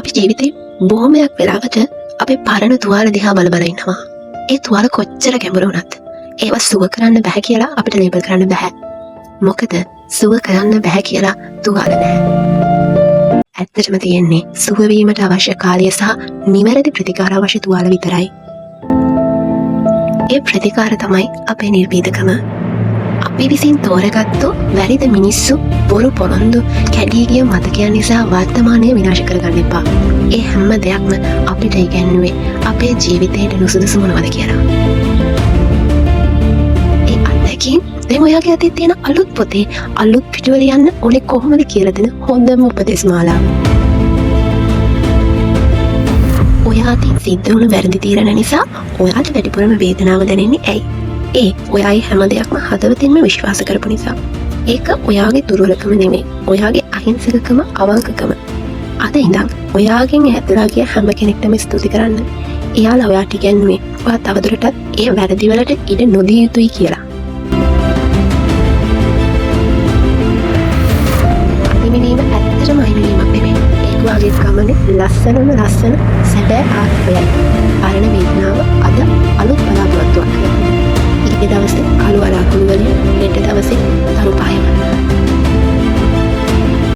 අපි ජීවිතේ බොහොමයක් වෙලාවට අපේ පරණ තුවාල දිහා බල බල ඉන්නවා. ඒ තුවාල කොච්චර ගැඹුරු වුණත් ඒවා සුව කරන්න බෑ කියලා අපිට ලේබල් කරන්න බෑ. මොකද සුව කරන්න බෑ කියලා තුවාල නැහැ. ඇත්තටම තියෙන්නේ සුව වීමට අවශ්‍ය කාලය සහ නිවැරදි ප්‍රතිකාර අවශ්‍ය තුවාල විතරයි. ඒ ප්‍රතිකාර තමයි අපේ නිර්භීතකම. අපි විසින් තෝරගත්තු වැරදි මිනිස්සු බොරු පොරොන්දු කැඩී ගිය මතකයන් නිසා වර්තමානය විනාශ කරගන්න එපා. ඒ හැම දෙයක්ම අපිට ඉගැන්නුවේ අපේ ජීවිතයට නුසුදුසු මොනවද කියලා. ඒ අත්දැකීම් දැන් ඔයාගේ අතේ තියෙන අලුත් පොතේ අලුත් පිටුවල යන්න ඕනේ කොහොමද කියලා දෙන හොඳම උපදෙස් මාලාව. ඔයා අතින් සිද්ධ වුණු වැරදි තීරණ නිසා ඔයාට වැඩිපුරම වේදනාව දැනෙන්නේ ඇයි? ඒ ඔයායි හැම දෙයක්ම හදවතින්ම විශ්වාස කරපු නිසා. ඒක ඔයාගේ දුර්වලකම නෙමෙයි. ඔයාගේ අහිංසකකම, අවංකකම. අද ඉඳන් ඔයාගෙන් ඈත්ලා ගිය හැම කෙනෙක්ටම ස්තුති කරන්න. එයාලා ඔයාට ඉගැන්නුවේ ඔයා තවදුරටත් ඒ වැරදි වලට ඉඩ නොදිය යුතුයි කියලා. අහිමිවීම ඇත්තටම අහිමිවීමක් නෙමෙයි. ඒක වාගේ ගමනේ ලස්සනම ලස්සන සැබෑ ආත්මයයි. පරණ වේදනාව අද අලුත් බලාපොරොත්තුවක්. ඊට දවසේ කළු වලාකුළු වලින් ඊට දවසේ තරු පායම